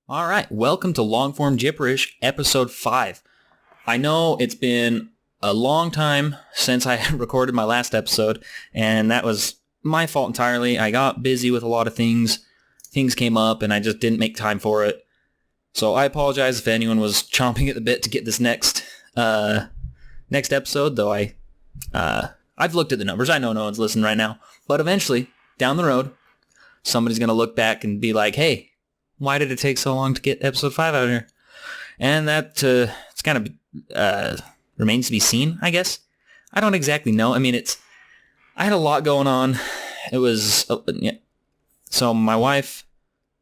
All right, welcome to Longform Gibberish, episode 5. I know it's been a long time since I recorded my last episode, and that was my fault entirely. I got busy with a lot of things. Things came up, and I just didn't make time for it. So I apologize if anyone was chomping at the bit to get this next episode, though I've looked at the numbers. I know no one's listening right now. But eventually, down the road, somebody's going to look back and be like, hey, why did it take so long to get episode 5 out here? And that it's kind of remains to be seen, I guess. I don't exactly know. I mean, I had a lot going on. It was, so my wife,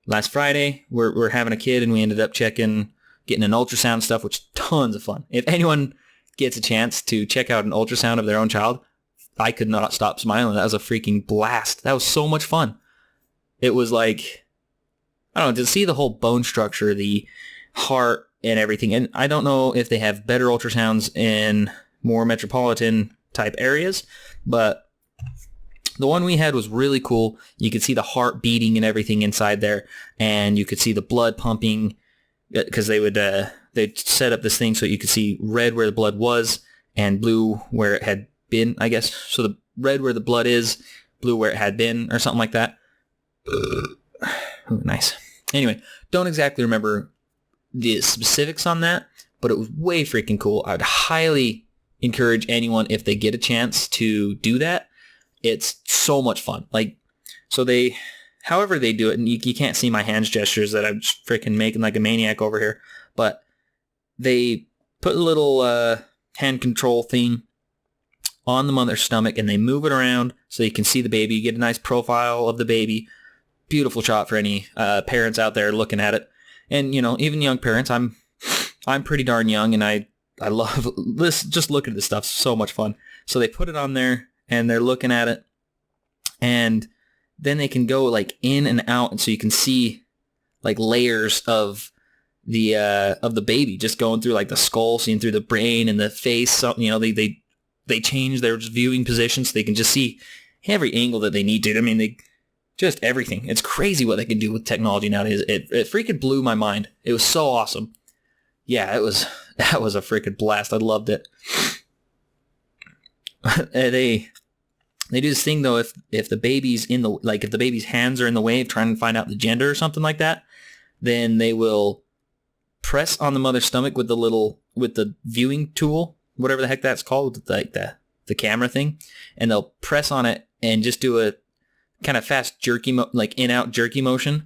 last Friday, we're having a kid, and we ended up getting an ultrasound and stuff, which is tons of fun. If anyone gets a chance to check out an ultrasound of their own child, I could not stop smiling. That was a freaking blast. That was so much fun. It was like, I don't know, to see the whole bone structure, the heart and everything. And I don't know if they have better ultrasounds in more metropolitan type areas, but the one we had was really cool. You could see the heart beating and everything inside there, and you could see the blood pumping, because they'd set up this thing so you could see red where the blood was and blue where it had been, I guess. So the red where the blood is, blue where it had been, or something like that. Ooh, nice. Anyway, don't exactly remember the specifics on that, but it was way freaking cool. I would highly encourage anyone, if they get a chance, to do that. It's so much fun. So however they do it, and you can't see my hands gestures that I'm just freaking making like a maniac over here, but they put a little hand control thing on the mother's stomach, and they move it around so you can see the baby. You get a nice profile of the baby. Beautiful shot for any parents out there looking at it. And, even young parents, I'm pretty darn young, and I love this. Just look at this stuff. So much fun. So they put it on there, and they're looking at it, and then they can go in and out, and so you can see layers of the baby just going through the skull, seeing through the brain and the face. So, they change their viewing position so they can just see every angle that they need to. I mean, just everything. It's crazy what they can do with technology nowadays. It freaking blew my mind. It was so awesome. Yeah, that was a freaking blast. I loved it. They do this thing though, if the baby's if the baby's hands are in the way of trying to find out the gender or something like that, then they will press on the mother's stomach with the viewing tool, whatever the heck that's called, the camera thing, and they'll press on it and just do a kind of fast jerky, in-out jerky motion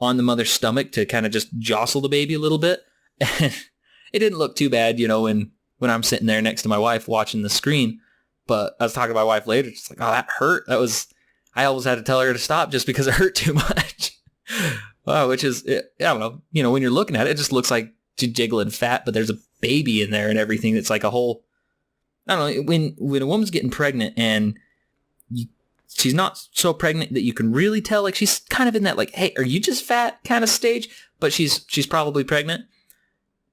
on the mother's stomach to kind of just jostle the baby a little bit. It didn't look too bad, when I'm sitting there next to my wife watching the screen. But I was talking to my wife later, just oh, that hurt. I almost had to tell her to stop just because it hurt too much. Wow, which is, I don't know, when you're looking at it, it just looks like jiggling fat, but there's a baby in there and everything. It's like a whole, I don't know, when a woman's getting pregnant and she's not so pregnant that you can really tell, she's kind of in that hey, are you just fat kind of stage, but she's probably pregnant.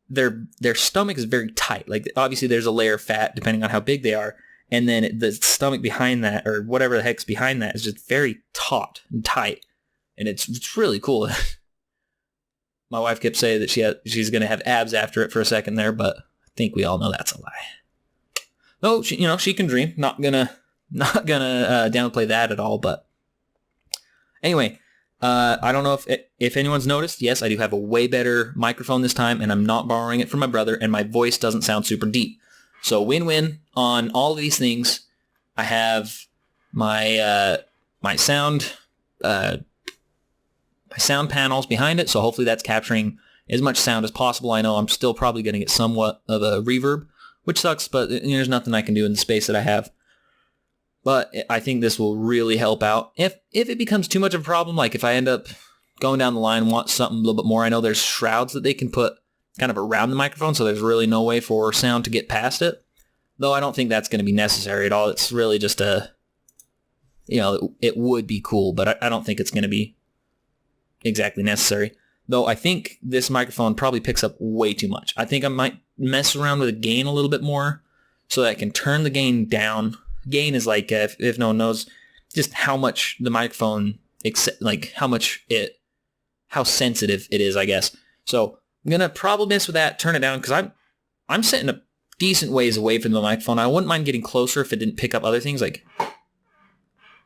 Their stomach is very tight. Obviously there's a layer of fat depending on how big they are, and then the stomach behind that, or whatever the heck's behind that, is just very taut and tight, and it's really cool. My wife kept saying that she's going to have abs after it for a second there, but I think we all know that's a lie. Though she can dream. Not gonna downplay that at all, but anyway, I don't know if anyone's noticed. Yes, I do have a way better microphone this time, and I'm not borrowing it from my brother, and my voice doesn't sound super deep. So win-win on all of these things. I have my sound panels behind it, so hopefully that's capturing as much sound as possible. I know I'm still probably going to get somewhat of a reverb, which sucks, but there's nothing I can do in the space that I have. But I think this will really help out. If it becomes too much of a problem, if I end up going down the line and want something a little bit more, I know there's shrouds that they can put kind of around the microphone, so there's really no way for sound to get past it. Though I don't think that's going to be necessary at all. It's really just it would be cool, but I don't think it's going to be exactly necessary. Though I think this microphone probably picks up way too much. I think I might mess around with the gain a little bit more so that I can turn the gain down. Gain is if no one knows, just how much the microphone, how much it how sensitive it is, I guess. So I'm going to probably mess with that, turn it down, because I'm sitting a decent ways away from the microphone. I wouldn't mind getting closer if it didn't pick up other things. Like,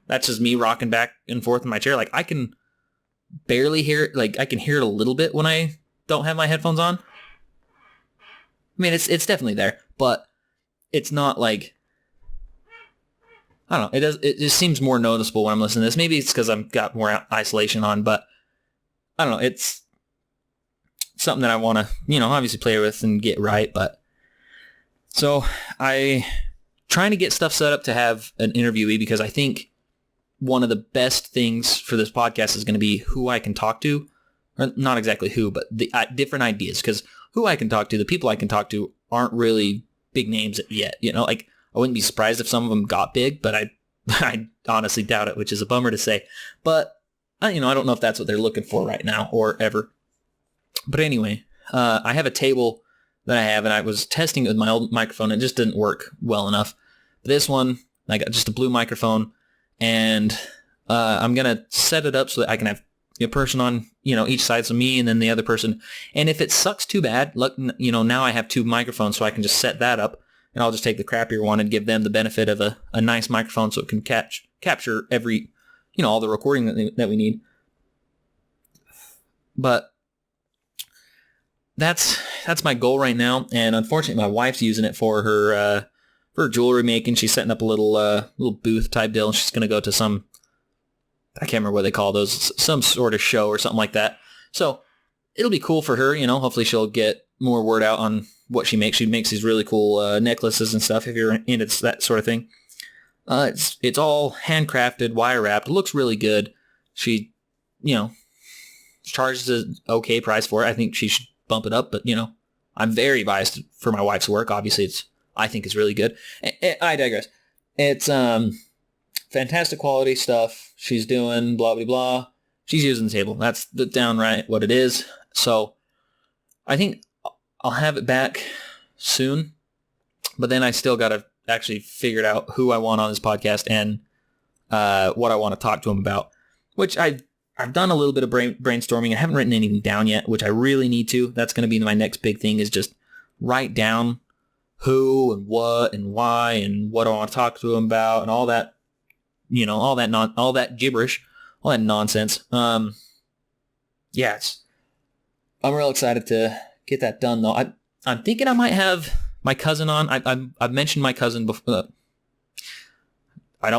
that's just me rocking back and forth in my chair. Like, I can barely hear it. Like, I can hear it a little bit when I don't have my headphones on. I mean, it's definitely there, but it's not like, I don't know. It just seems more noticeable when I'm listening to this. Maybe it's because I've got more isolation on, but I don't know. It's something that I want to, obviously play with and get right. But so I trying to get stuff set up to have an interviewee, because I think one of the best things for this podcast is going to be who I can talk to. Or not exactly who, but the different ideas, because who I can talk to, the people I can talk to aren't really big names yet. Like, I wouldn't be surprised if some of them got big, but I honestly doubt it, which is a bummer to say. But, I don't know if that's what they're looking for right now or ever. But anyway, I have a table that I have, and I was testing it with my old microphone. It just didn't work well enough. But this one, I got just a blue microphone, and I'm going to set it up so that I can have a person on, each side, so me and then the other person. And if it sucks too bad, look, now I have two microphones, so I can just set that up, and I'll just take the crappier one and give them the benefit of a nice microphone so it can capture every, all the recording that we need. But that's my goal right now, and unfortunately my wife's using it for her jewelry making. She's setting up a little booth type deal, and she's going to go to some, I can't remember what they call those, some sort of show or something like that. So it'll be cool for her, hopefully she'll get more word out on what she makes. She makes these really cool necklaces and stuff, if you're into that sort of thing. It's all handcrafted, wire wrapped. It looks really good. She, charges an okay price for it. I think she should bump it up, but I'm very biased for my wife's work. Obviously, I think it's really good. I digress. It's fantastic quality stuff. She's doing blah, blah, blah. She's using the table. That's downright what it is. So I think I'll have it back soon, but then I still got to actually figure out who I want on this podcast and what I want to talk to them about, which I've done a little bit of brainstorming. I haven't written anything down yet, which I really need to. That's going to be my next big thing, is just write down who and what and why and what I want to talk to them about and all that, all that gibberish, all that nonsense. Yeah, I'm real excited to get that done, though. I'm thinking I might have my cousin on. I've mentioned my cousin before. I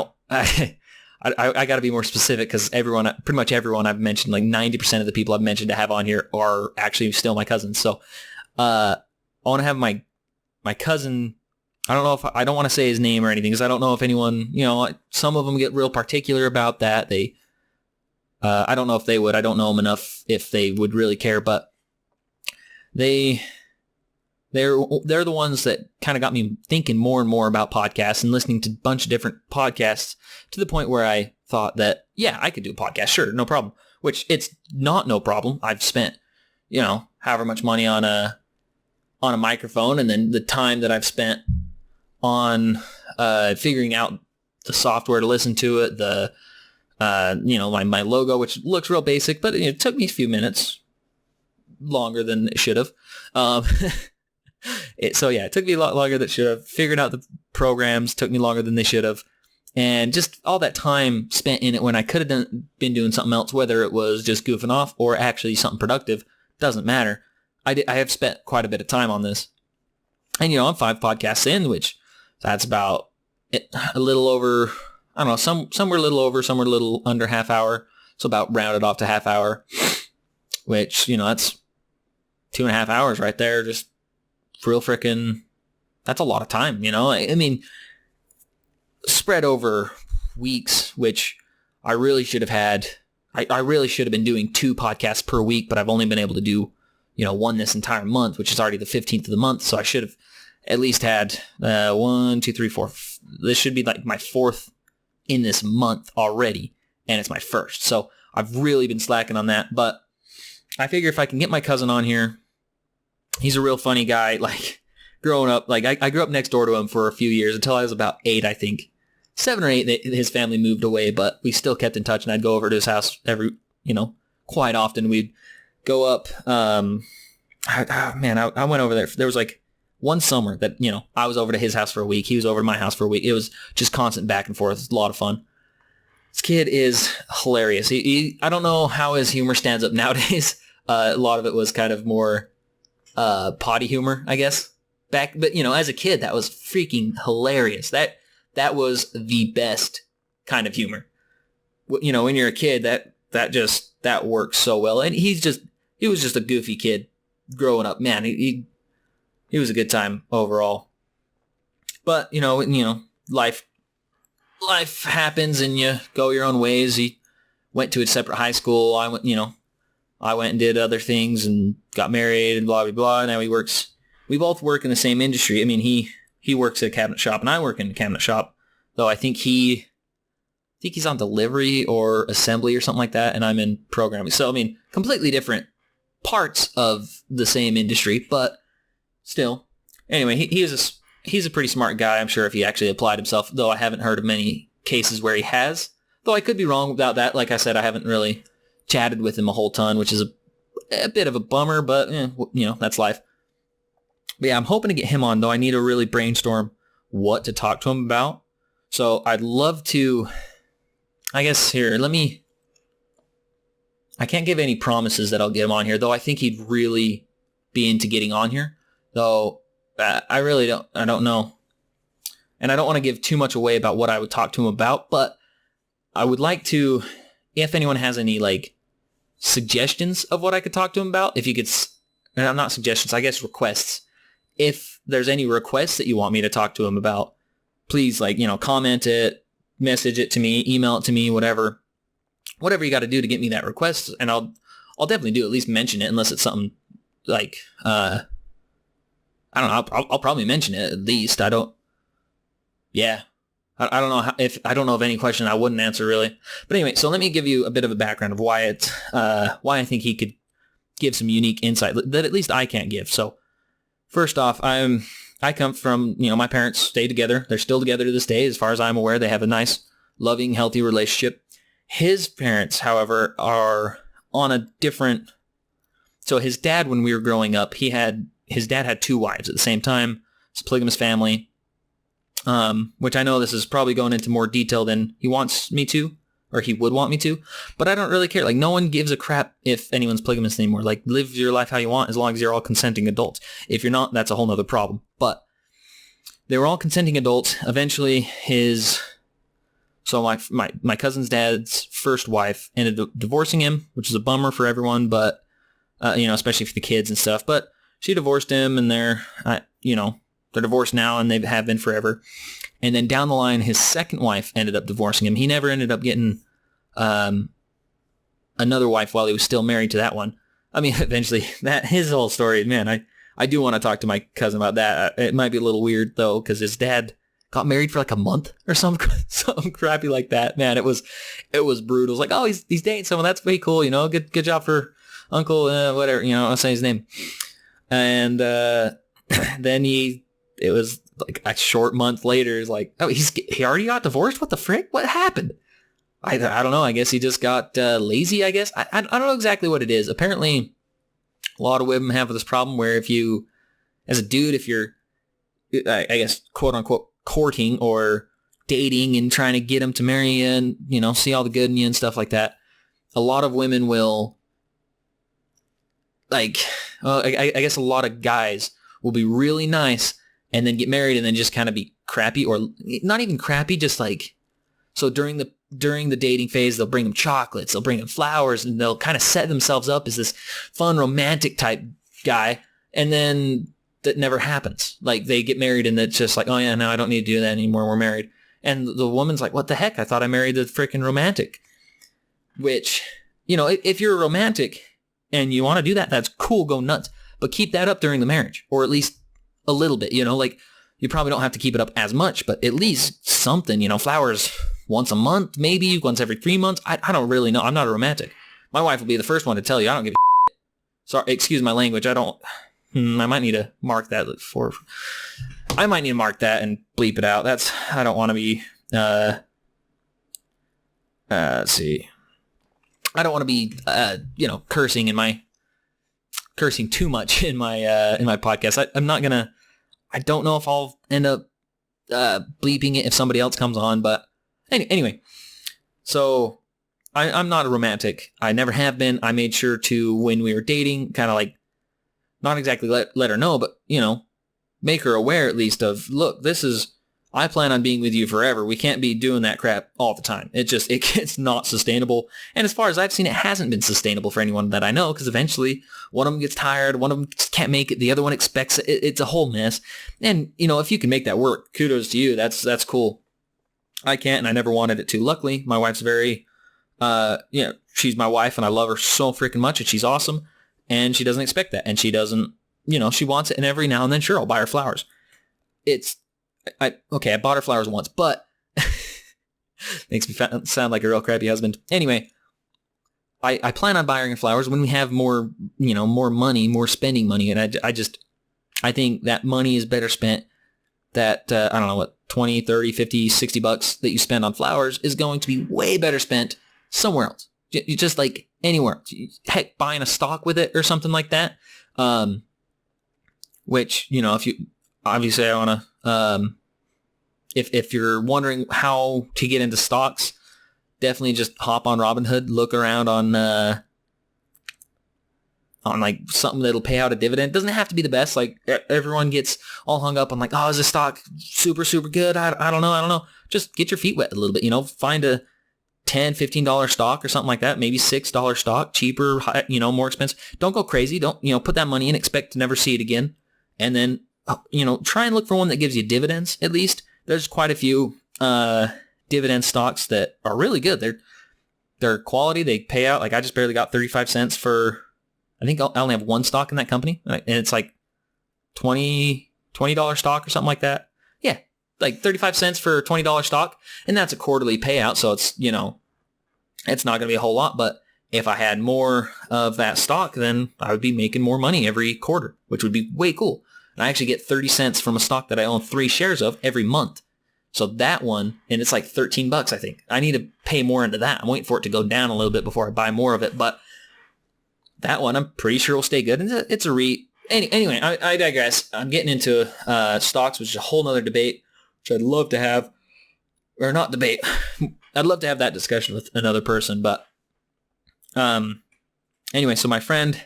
got to be more specific, because pretty much everyone I've mentioned, like 90% of the people I've mentioned to have on here are actually still my cousins. So I want to have my cousin. I don't want to say his name or anything, because I don't know if anyone, some of them get real particular about that. I don't know if they would. I don't know them enough if they would really care, but they're the ones that kind of got me thinking more and more about podcasts and listening to a bunch of different podcasts, to the point where I thought that, yeah, I could do a podcast. Sure, no problem. Which it's not no problem. I've spent, however much money on a microphone, and then the time that I've spent on figuring out the software to listen to it, my logo, which looks real basic, but it took me a few minutes, longer than it should have. It took me a lot longer than it should have. Figuring out the programs took me longer than they should have. And just all that time spent in it when I could have been doing something else, whether it was just goofing off or actually something productive, doesn't matter. I have spent quite a bit of time on this. And, I'm 5 podcasts in, which that's about a little over, I don't know, somewhere a little over, somewhere a little under half hour. So about rounded off to half hour, which, that's 2.5 hours right there. Just real frickin', that's a lot of time, I mean, spread over weeks, which I really should have had. I really should have been doing 2 podcasts per week, but I've only been able to do, one this entire month, which is already the 15th of the month. So I should have at least had 1, 2, 3, 4. This should be like my 4th in this month already, and it's my 1st. So I've really been slacking on that, but I figure if I can get my cousin on here, he's a real funny guy. Like, growing up, like I grew up next door to him for a few years until I was about 8, I think. 7 or 8, his family moved away, but we still kept in touch, and I'd go over to his house every, quite often. We'd go up. I went over there. There was like one summer that, I was over to his house for a week. He was over to my house for a week. It was just constant back and forth. It was a lot of fun. This kid is hilarious. I don't know how his humor stands up nowadays. A lot of it was kind of more potty humor, I guess. But as a kid, that was freaking hilarious. That was the best kind of humor. When you're a kid, that works so well. And he was just a goofy kid growing up. Man, he was a good time overall. But, life happens and you go your own ways. He went to a separate high school. I went and did other things and got married and blah, blah, blah. Now we both work in the same industry. I mean, he works at a cabinet shop and I work in a cabinet shop, though I think he's on delivery or assembly or something like that. And I'm in programming. So, I mean, completely different parts of the same industry, but still. Anyway, he's a pretty smart guy. I'm sure if he actually applied himself, though I haven't heard of many cases where he has, though I could be wrong about that. Like I said, I haven't really chatted with him a whole ton, which is a bit of a bummer, but that's life. But yeah, I'm hoping to get him on, though I need to really brainstorm what to talk to him about. So I'd love to, I guess here, I can't give any promises that I'll get him on here, though I think he'd really be into getting on here, though I don't know. And I don't want to give too much away about what I would talk to him about, but I would like to, if anyone has any suggestions of what I could talk to him about, if you could, not suggestions, I guess requests. If there's any requests that you want me to talk to him about, please comment it, message it to me, email it to me, whatever you got to do to get me that request. And I'll definitely do, at least mention it, unless it's something I don't know. I'll probably mention it at least. I don't know I don't know of any question I wouldn't answer really. But anyway, so let me give you a bit of a background of why I think he could give some unique insight that at least I can't give. So first off, I come from, my parents stayed together. They're still together to this day. As far as I'm aware, they have a nice, loving, healthy relationship. His parents, however, are on a different, so his dad, when we were growing up, his dad had two wives at the same time. It's a polygamous family, which I know this is probably going into more detail than he wants me to, or he would want me to, but I don't really care. No one gives a crap if anyone's polygamous anymore. Live your life how you want as long as you're all consenting adults. If you're not, that's a whole nother problem. But they were all consenting adults. Eventually, my cousin's dad's first wife ended up divorcing him, which is a bummer for everyone, but, especially for the kids and stuff. But she divorced him, and they're divorced now, and they have been forever. And then down the line, his second wife ended up divorcing him. He never ended up getting another wife while he was still married to that one. I mean, eventually, his whole story, man, I do want to talk to my cousin about that. It might be a little weird, though, because his dad got married for a month or something crappy like that. Man, it was brutal. It was he's dating someone. That's pretty cool, Good job for Uncle, whatever, I'll say his name. And then it was a short month later, he already got divorced? What the frick? What happened? I don't know. I guess he just got lazy, I guess. I don't know exactly what it is. Apparently, a lot of women have this problem where if you, as a dude, if you're, I guess, quote unquote, courting or dating and trying to get him to marry you and, see all the good in you and stuff like that, a lot of women will, I guess a lot of guys will be really nice and then get married and then just kind of be crappy, or not even crappy, just so during the dating phase, they'll bring them chocolates, they'll bring them flowers, and they'll kind of set themselves up as this fun, romantic type guy, and then that never happens. They get married and it's just oh yeah, no, I don't need to do that anymore, we're married. And the woman's like, what the heck? I thought I married the freaking romantic. Which, if you're a romantic and you want to do that, that's cool, go nuts. But keep that up during the marriage, or at least a little bit, you probably don't have to keep it up as much, but at least something, flowers once a month, maybe once every 3 months. I don't really know. I'm not a romantic. My wife will be the first one to tell you I don't give a shit. Sorry, excuse my language. I might need to mark that I might need to mark that and bleep it out. I don't want to be, let's see. I don't want to be, cursing too much in my podcast. I'm not gonna. I don't know if I'll end up bleeping it if somebody else comes on, but anyway. So I'm not a romantic. I never have been. I made sure to, when we were dating, kind of like, not exactly let her know, but, make her aware at least of, look, I plan on being with you forever. We can't be doing that crap all the time. It gets not sustainable. And as far as I've seen, it hasn't been sustainable for anyone that I know, because eventually one of them gets tired, one of them can't make it, the other one expects it. It's a whole mess. And, if you can make that work, kudos to you. That's cool. I can't, and I never wanted it to. Luckily, my wife's very, she's my wife, and I love her so freaking much, and she's awesome. And she doesn't expect that. And she doesn't, she wants it. And every now and then, sure, I'll buy her flowers. I bought her flowers once, but makes me sound like a real crappy husband. Anyway, I plan on buying her flowers when we have more, more money, more spending money. And I think that money is better spent. That, I don't know what, 20, 30, 50, 60 bucks that you spend on flowers is going to be way better spent somewhere else. You just like anywhere. Heck, buying a stock with it or something like that. Which, if you, obviously I want to, if you're wondering how to get into stocks, definitely just hop on Robinhood, look around on like something that'll pay out a dividend. It doesn't have to be the best. Like everyone gets all hung up on like, oh, is this stock super, super good? I don't know. Just get your feet wet a little bit, find a $10, $15 stock or something like that. Maybe $6 stock, cheaper, more expensive. Don't go crazy. Don't, put that money in, expect to never see it again. And then, try and look for one that gives you dividends at least. There's quite a few dividend stocks that are really good. They're quality. They pay out. Like I just barely got 35 cents for, I think I only have one stock in that company. And it's like $20 stock or something like that. Yeah, like 35 cents for a $20 stock. And that's a quarterly payout. So it's, it's not going to be a whole lot. But if I had more of that stock, then I would be making more money every quarter, which would be way cool. And I actually get 30 cents from a stock that I own 3 shares of every month. So that one, and it's like $13, I think. I need to pay more into that. I'm waiting for it to go down a little bit before I buy more of it. But that one, I'm pretty sure will stay good. And it's a REIT. Anyway, I digress. I'm getting into stocks, which is a whole nother debate, which I'd love to have. Or not debate. I'd love to have that discussion with another person. But anyway, so my friend,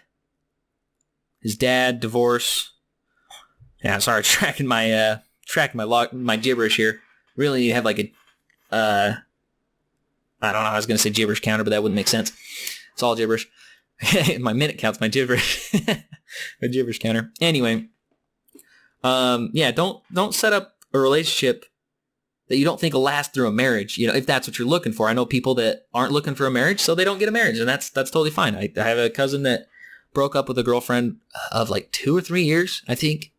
his dad, divorce. Yeah, sorry, tracking my gibberish here. Really, you have like a, I don't know, I was going to say gibberish counter, but that wouldn't make sense. It's all gibberish. My minute counts my gibberish. My gibberish counter. Anyway, don't set up a relationship that you don't think will last through a marriage, if that's what you're looking for. I know people that aren't looking for a marriage, so they don't get a marriage, and that's totally fine. I have a cousin that broke up with a girlfriend of like 2 or 3 years, I think.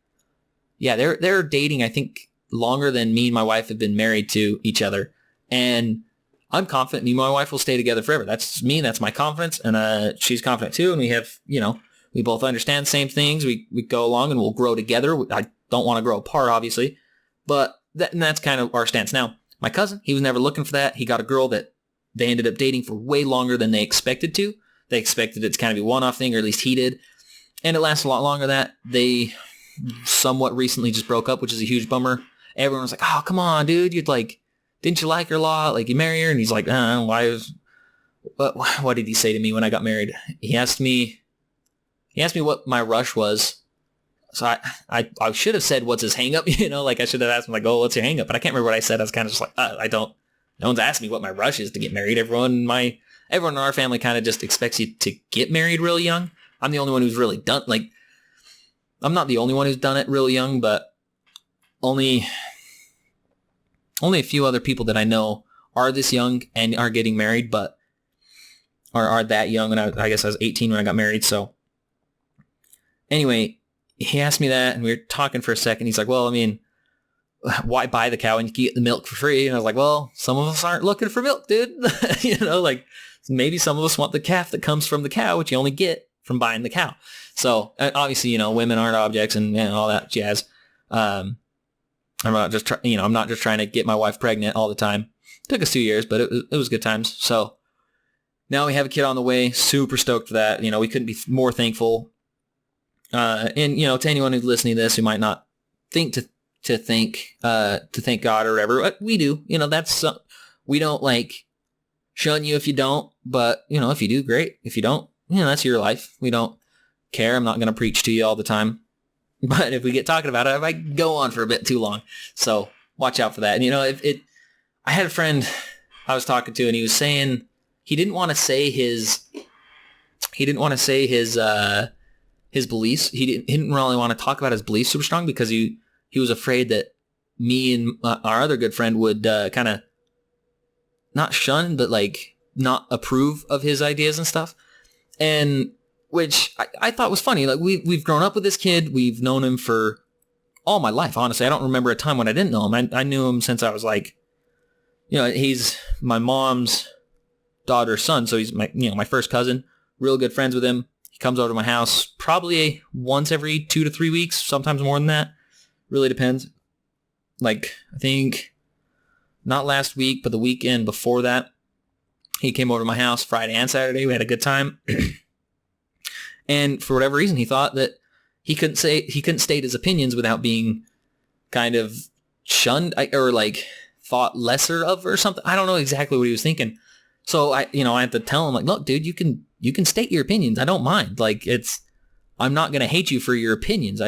Yeah, they're dating, I think, longer than me and my wife have been married to each other. And I'm confident me and my wife will stay together forever. That's me. That's my confidence. And she's confident too. And we have, we both understand the same things. We go along and we'll grow together. I don't want to grow apart, obviously. But that's kind of our stance. Now, my cousin, he was never looking for that. He got a girl that they ended up dating for way longer than they expected to. They expected it to kind of be a one-off thing, or at least he did. And it lasted a lot longer than that. They somewhat recently just broke up, which is a huge bummer. Everyone was like, oh, come on, dude. Didn't you like her a lot? Like, you marry her? And he's like, what did he say to me when I got married? He asked me what my rush was. So I should have said, what's his hang up? Like I should have asked him like, oh, what's your hang up? But I can't remember what I said. I was kind of just like, no one's asked me what my rush is to get married. Everyone in our family kind of just expects you to get married real young. I'm the only one who's really done, like, I'm not the only one who's done it real young, but only a few other people that I know are this young and are getting married, but are that young. And I guess I was 18 when I got married. So anyway, he asked me that and we were talking for a second. He's like, well, I mean, why buy the cow and you can get the milk for free? And I was like, well, some of us aren't looking for milk, dude. Like maybe some of us want the calf that comes from the cow, which you only get from buying the cow. So obviously, women aren't objects and all that jazz. I'm not just trying to get my wife pregnant all the time. It took us 2 years, but it was good times. So now we have a kid on the way. Super stoked for that. We couldn't be more thankful. And to anyone who's listening to this who might not think to thank God or whatever, we do. We don't like shun you if you don't, but if you do, great. If you don't, that's your life. We don't care. I'm not going to preach to you all the time, but if we get talking about it, I might go on for a bit too long. So watch out for that. And I had a friend I was talking to, and he was saying he didn't want to say his beliefs. He didn't really want to talk about his beliefs super strong because he was afraid that me and our other good friend would kind of not shun, but like not approve of his ideas and stuff. And which I thought was funny. Like we've grown up with this kid. We've known him for all my life. Honestly, I don't remember a time when I didn't know him. I knew him since I was like, he's my mom's daughter's son. So he's my first cousin, real good friends with him. He comes over to my house probably once every 2 to 3 weeks, sometimes more than that. Really depends. Like, I think not last week, but the weekend before that, he came over to my house Friday and Saturday. We had a good time. And for whatever reason, he thought that he couldn't state his opinions without being kind of shunned or like thought lesser of or something. I don't know exactly what he was thinking. So I had to tell him, like, look, dude, you can state your opinions. I don't mind. Like, I'm not going to hate you for your opinions.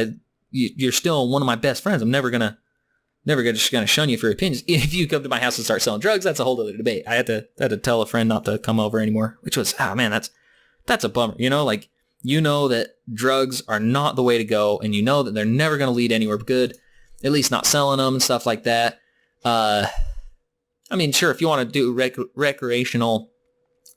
You're still one of my best friends. I'm never gonna shun you for your opinions. If you come to my house and start selling drugs, that's a whole other debate. I had to tell a friend not to come over anymore, which was, man, that's a bummer. Like, that drugs are not the way to go, and that they're never going to lead anywhere good, at least not selling them and stuff like that. Sure, if you want to do recreational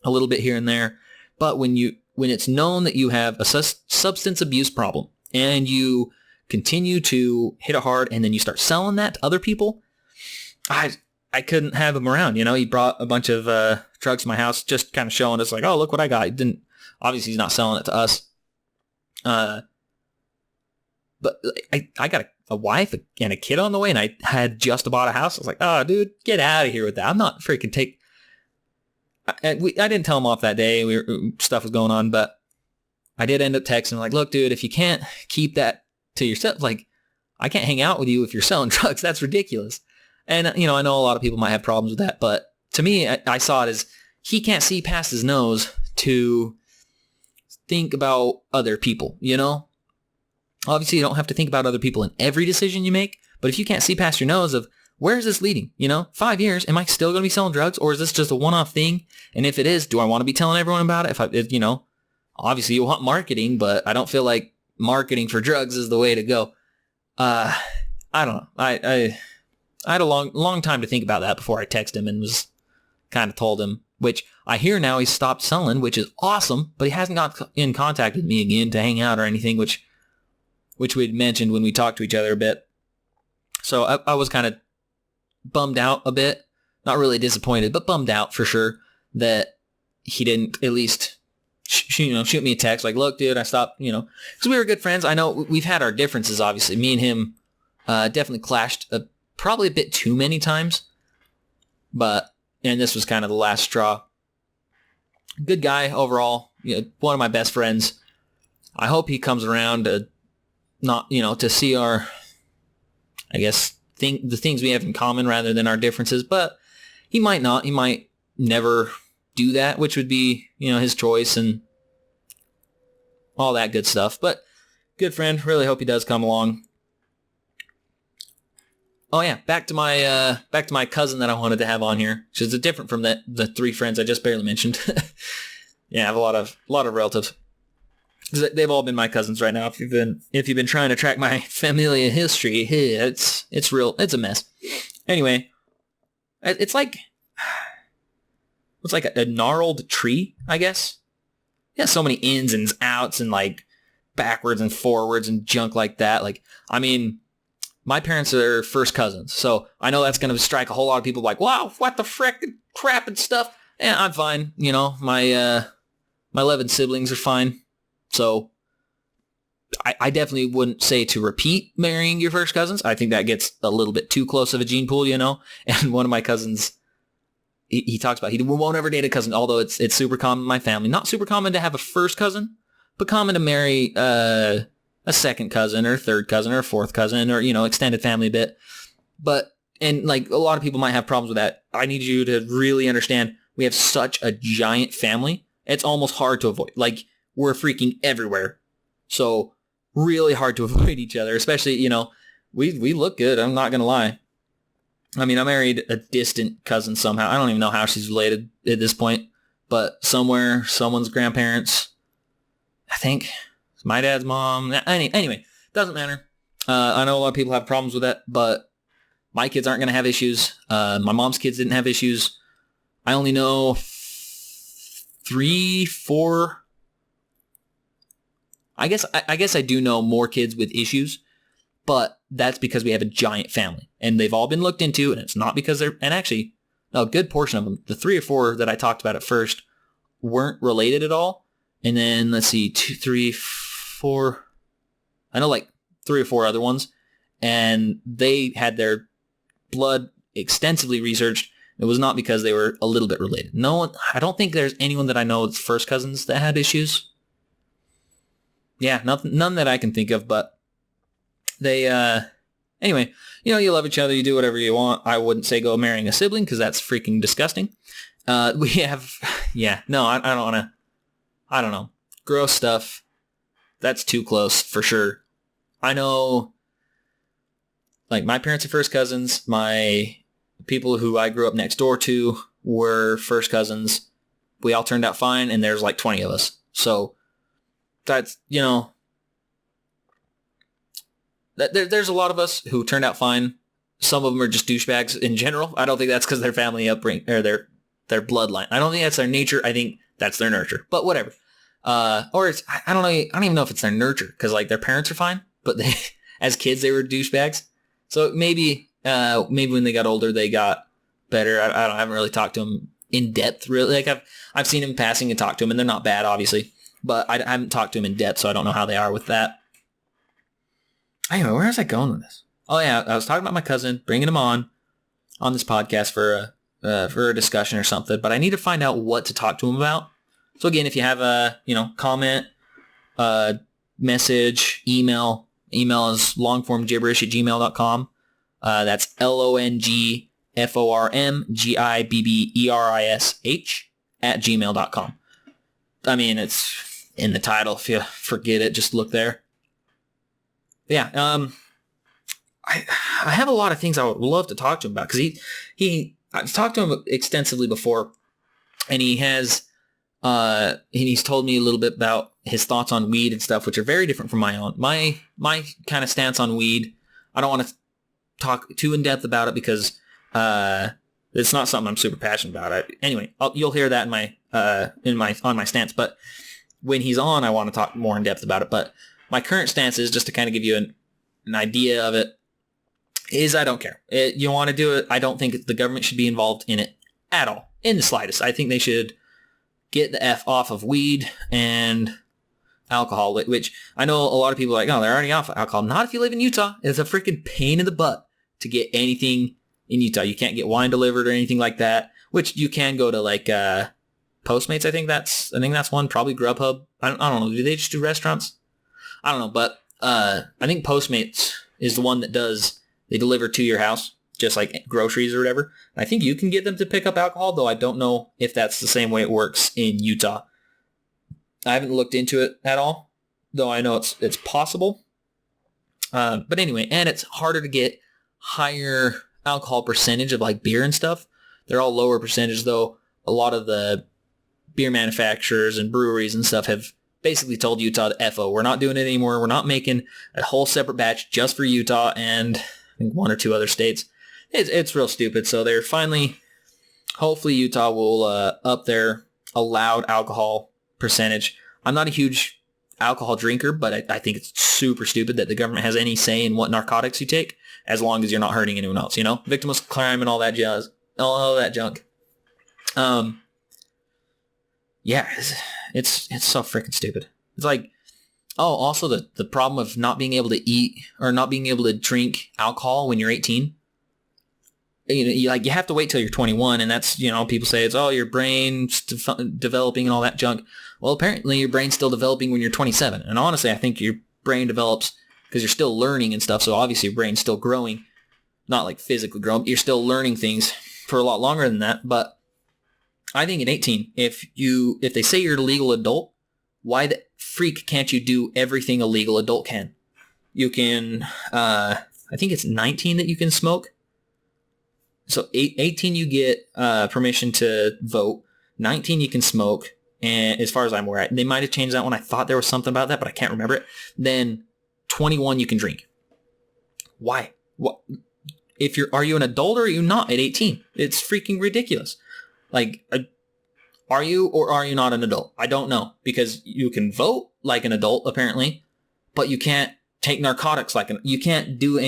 a little bit here and there, but when it's known that you have a substance abuse problem and you continue to hit it hard and then you start selling that to other people, I couldn't have him around. He brought a bunch of drugs to my house, just kind of showing us like, oh, look what I got. Obviously he's not selling it to us. But I got a wife and a kid on the way, and I had just bought a house. I was like, oh, dude, get out of here with that. I'm not freaking I didn't tell him off that day. Stuff was going on, but I did end up texting like, look, dude, if you can't keep that to yourself, like, I can't hang out with you if you're selling drugs. That's ridiculous. And, I know a lot of people might have problems with that, but to me, I saw it as he can't see past his nose to think about other people, Obviously, you don't have to think about other people in every decision you make, but if you can't see past your nose of where is this leading, 5 years, am I still going to be selling drugs, or is this just a one-off thing? And if it is, do I want to be telling everyone about it? Obviously you want marketing, but I don't feel like marketing for drugs is the way to go. I don't know. I had a long time to think about that before I texted him and was kind of told him, which I hear now he's stopped selling, which is awesome, but he hasn't got in contact with me again to hang out or anything, which we'd mentioned when we talked to each other a bit. So I was kind of bummed out a bit, not really disappointed, but bummed out for sure that he didn't at least, shoot me a text like, look, dude, I stopped, because we were good friends. I know we've had our differences, obviously. Me and him definitely clashed probably a bit too many times, and this was kind of the last straw. Good guy overall, one of my best friends. I hope he comes around to to see our, I guess, the things we have in common rather than our differences, but he might not. He might never do that, which would be, his choice and all that good stuff. But good friend. Really hope he does come along. Oh yeah, back to my cousin that I wanted to have on here, which is different from the three friends I just barely mentioned. Yeah, I have a lot of relatives. They've all been my cousins right now. If you've been trying to track my familial history, it's a mess. Anyway, it's like a gnarled tree, I guess. Yeah, so many ins and outs and like backwards and forwards and junk like that. Like, my parents are first cousins, so I know that's going to strike a whole lot of people like, wow, what the frick, crap and stuff. And I'm fine. My 11 siblings are fine. So I definitely wouldn't say to repeat marrying your first cousins. I think that gets a little bit too close of a gene pool, And one of my cousins, he talks about he won't ever date a cousin, although it's super common in my family. Not super common to have a first cousin, but common to marry a second cousin or third cousin or fourth cousin or, extended family a bit. But, and like a lot of people might have problems with that. I need you to really understand we have such a giant family. It's almost hard to avoid. Like, we're freaking everywhere. So really hard to avoid each other, especially, we look good. I'm not going to lie. I mean, I married a distant cousin somehow. I don't even know how she's related at this point, but somewhere, someone's grandparents, I think my dad's mom. Anyway, doesn't matter. I know a lot of people have problems with that, but my kids aren't going to have issues. My mom's kids didn't have issues. I only know 3, 4. I guess I do know more kids with issues, but that's because we have a giant family and they've all been looked into, and it's not because and actually a good portion of them, the 3 or 4 that I talked about at first, weren't related at all. And then let's see, 2, 3, 4, I know like 3 or 4 other ones, and they had their blood extensively researched. It was not because they were a little bit related. No one, I don't think there's anyone that I know that's first cousins that had issues. Yeah, none that I can think of, but they, anyway, you love each other, you do whatever you want. I wouldn't say go marrying a sibling because that's freaking disgusting. We have, yeah, no, I don't know. Gross stuff. That's too close for sure. I know, like, my parents are first cousins. My people who I grew up next door to were first cousins. We all turned out fine, and there's like 20 of us. So that's, there's a lot of us who turned out fine. Some of them are just douchebags in general. I don't think that's because their family upbringing or their bloodline. I don't think that's their nature. I think that's their nurture. But whatever. Or it's, I don't know. I don't even know if it's their nurture because like their parents are fine, but they, as kids, they were douchebags. So maybe when they got older, they got better. I haven't really talked to them in depth, really. Like I've seen them passing and talked to them, and they're not bad, obviously. But I haven't talked to them in depth, so I don't know how they are with that. Anyway, where was I going with this? Oh yeah, I was talking about my cousin, bringing him on this podcast for a discussion or something. But I need to find out what to talk to him about. So again, if you have a comment, message, email is longformgibberish@gmail.com. That's longformgibberish@gmail.com. I mean, it's in the title. If you forget it, just look there. Yeah, I have a lot of things I would love to talk to him about because I've talked to him extensively before, and he's told me a little bit about his thoughts on weed and stuff, which are very different from my own. My kind of stance on weed, I don't want to talk too in depth about it because it's not something I'm super passionate about. Anyway, you'll hear that on my stance, but when he's on, I want to talk more in depth about it. But my current stance is, just to kind of give you an idea of it, is I don't care. You want to do it. I don't think the government should be involved in it at all, in the slightest. I think they should get the F off of weed and alcohol, which I know a lot of people are like, oh, they're already off of alcohol. Not if you live in Utah. It's a freaking pain in the butt to get anything in Utah. You can't get wine delivered or anything like that, which you can go to like Postmates. I think that's one, probably Grubhub. I don't know. Do they just do restaurants? I don't know, but I think Postmates is the one that they deliver to your house, just like groceries or whatever. I think you can get them to pick up alcohol, though I don't know if that's the same way it works in Utah. I haven't looked into it at all, though I know it's possible. But anyway, and it's harder to get higher alcohol percentage of like beer and stuff. They're all lower percentage, though. A lot of the beer manufacturers and breweries and stuff have basically told Utah to FO. We're not doing it anymore. We're not making a whole separate batch just for Utah and I think 1 or 2 other states. It's real stupid. So they're finally, hopefully Utah will up their allowed alcohol percentage. I'm not a huge alcohol drinker, but I think it's super stupid that the government has any say in what narcotics you take, as long as you're not hurting anyone else, victimless crime and all that jazz, all that junk. Yeah, it's so freaking stupid. It's like, also the problem of not being able to eat or not being able to drink alcohol when you're 18. you have to wait till you're 21, and that's, people say it's, your brain's developing and all that junk. Well, apparently your brain's still developing when you're 27. And honestly, I think your brain develops because you're still learning and stuff. So obviously your brain's still growing, not like physically growing. You're still learning things for a lot longer than that. But I think at 18, if they say you're a legal adult, why the freak can't you do everything a legal adult can? You can, I think it's 19 that you can smoke. So 18 you get permission to vote. 19 you can smoke. And as far as I'm aware, they might have changed that one. I thought there was something about that, but I can't remember it. Then 21 you can drink. Why? What? Are you an adult or are you not at 18? It's freaking ridiculous. Like, are you or are you not an adult? I don't know, because you can vote like an adult apparently, but you can't take narcotics you can't do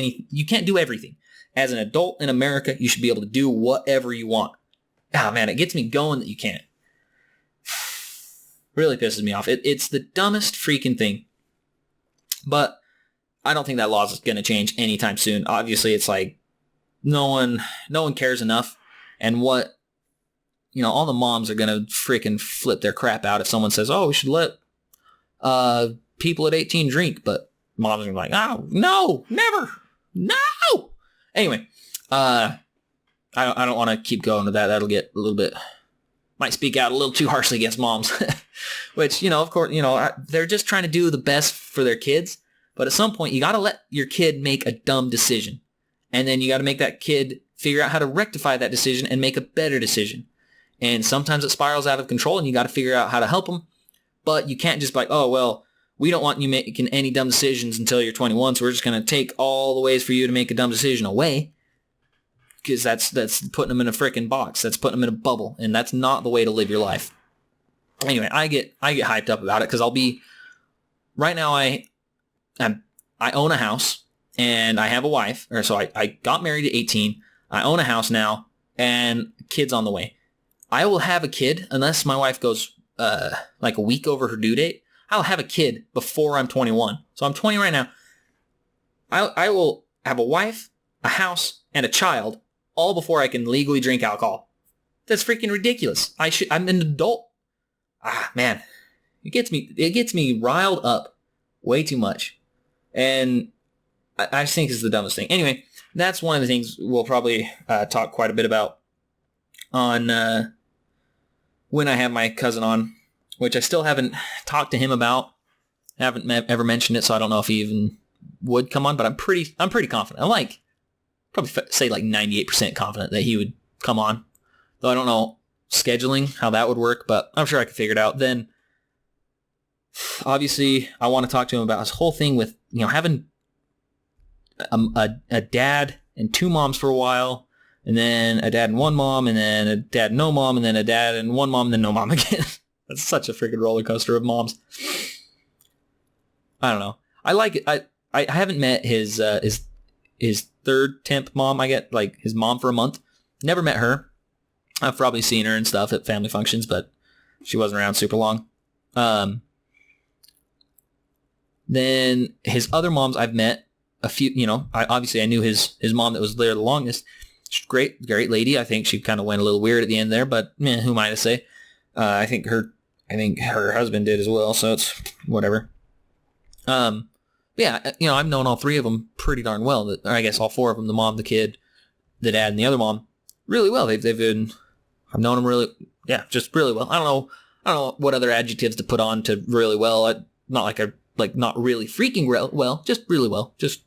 everything. As an adult in America, you should be able to do whatever you want. Ah, man, it gets me going that you can't. Really pisses me off. It's the dumbest freaking thing. But I don't think that law is going to change anytime soon. Obviously, it's like no one cares enough. And all the moms are going to freaking flip their crap out if someone says, we should let people at 18 drink. But moms are like, oh, no, never, no. Anyway, I don't want to keep going to that. That'll get a little bit, might speak out a little too harshly against moms, which, of course, they're just trying to do the best for their kids. But at some point, you got to let your kid make a dumb decision. And then you got to make that kid figure out how to rectify that decision and make a better decision. And sometimes it spirals out of control and you got to figure out how to help them. But you can't just be like, we don't want you making any dumb decisions until you're 21, so we're just going to take all the ways for you to make a dumb decision away. Because that's putting them in a freaking box. That's putting them in a bubble. And that's not the way to live your life. Anyway, I get hyped up about it because right now I own a house and I have a wife. So I got married at 18. I own a house now and kids on the way. I will have a kid unless my wife goes like a week over her due date. I'll have a kid before I'm 21. So I'm 20 right now. I will have a wife, a house, and a child all before I can legally drink alcohol. That's freaking ridiculous. I'm an adult. Ah, man. It gets me riled up way too much. And I just think it's the dumbest thing. Anyway, that's one of the things we'll probably talk quite a bit about on when I have my cousin on, which I still haven't talked to him about. I haven't ever mentioned it, so I don't know if he even would come on, but I'm pretty confident. I'm probably say 98% confident that he would come on. Though I don't know scheduling, how that would work, but I'm sure I could figure it out. Then, obviously, I want to talk to him about his whole thing with, having a dad and two moms for a while, and then a dad and one mom, and then a dad and no mom, and then a dad and one mom, and then no mom again. That's such a freaking roller coaster of moms. I don't know. I like it. I haven't met his third temp mom. I get his mom for a month. Never met her. I've probably seen her and stuff at family functions, but she wasn't around super long. Then his other moms I've met a few. I knew his mom that was there the longest. She's great lady. I think she kind of went a little weird at the end there, but who am I to say? I think her husband did as well, so it's whatever. Yeah, I've known all three of them pretty darn well. Or I guess all four of them, the mom, the kid, the dad, and the other mom, really well. I've known them really, just really well. I don't know what other adjectives to put on to really well. Not not really freaking well, just really well. Just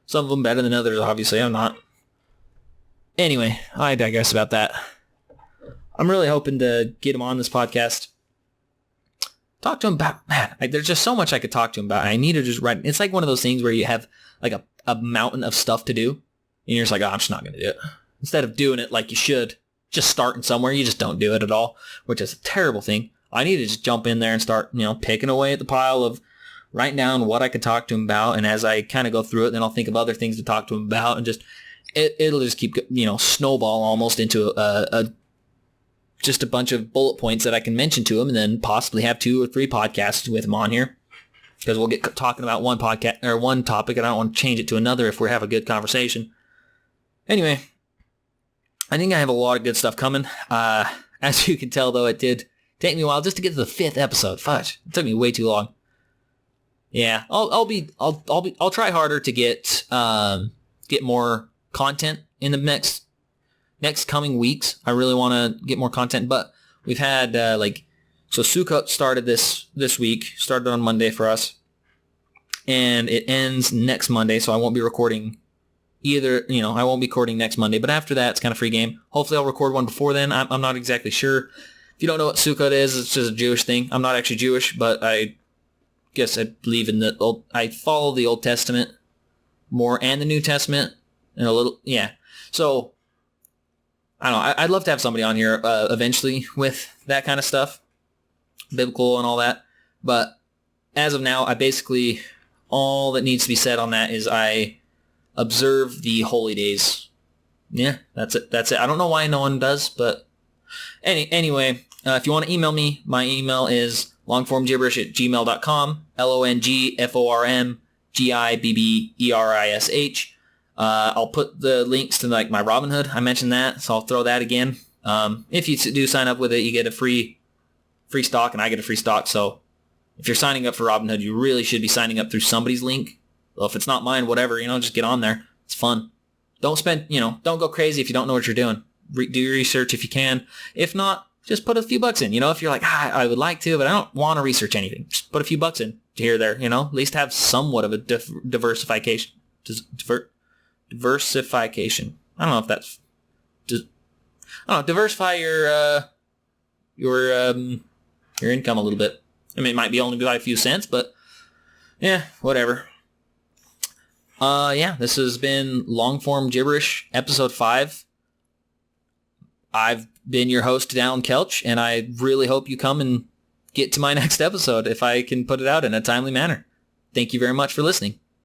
some of them better than others, obviously. I'm not. Anyway, I digress about that. I'm really hoping to get him on this podcast. Talk to him about, there's just so much I could talk to him about. I need to just write. It's like one of those things where you have a mountain of stuff to do. And you're just like, I'm just not going to do it. Instead of doing it like you should, just starting somewhere, you just don't do it at all, which is a terrible thing. I need to just jump in there and start, picking away at the pile of writing down what I could talk to him about. And as I kind of go through it, then I'll think of other things to talk to him about and it'll just keep, snowball almost into just a bunch of bullet points that I can mention to him and then possibly have 2 or 3 podcasts with him on here because we'll get talking about one podcast or one topic and I don't want to change it to another if we have a good conversation. Anyway, I think I have a lot of good stuff coming. As you can tell, though, it did take me a while just to get to the 5th episode. Fudge, it took me way too long. Yeah, I'll try harder to get more content in the next coming weeks. I really want to get more content, but we've had so Sukkot started this week, started on Monday for us, and it ends next Monday. So I won't be recording I won't be recording next Monday, but after that, it's kind of free game. Hopefully I'll record one before then. I'm not exactly sure. If you don't know what Sukkot is, it's just a Jewish thing. I'm not actually Jewish, but I guess I believe in I follow the Old Testament more and the New Testament and a little, yeah. So, I don't know. I'd love to have somebody on here eventually with that kind of stuff, biblical and all that. But as of now, all that needs to be said on that is I observe the holy days. Yeah, that's it. I don't know why no one does, but anyway, if you want to email me, my email is longformgibberish@gmail.com, longformgibberish. I'll put the links to my Robinhood. I mentioned that, so I'll throw that again. If you do sign up with it, you get a free stock, and I get a free stock. So if you're signing up for Robinhood, you really should be signing up through somebody's link. Well, if it's not mine, whatever, just get on there. It's fun. Don't don't go crazy if you don't know what you're doing. Do your research if you can. If not, just put a few bucks in. If you're like, I would like to, but I don't want to research anything. Just put a few bucks in here or there, at least have somewhat of a diversification. Diversification. I don't know if that's... diversify your income a little bit. I mean, it might be only by a few cents, but yeah, whatever. This has been Longform Gibberish, episode 5. I've been your host, Dallin Kelch, and I really hope you come and get to my next episode if I can put it out in a timely manner. Thank you very much for listening.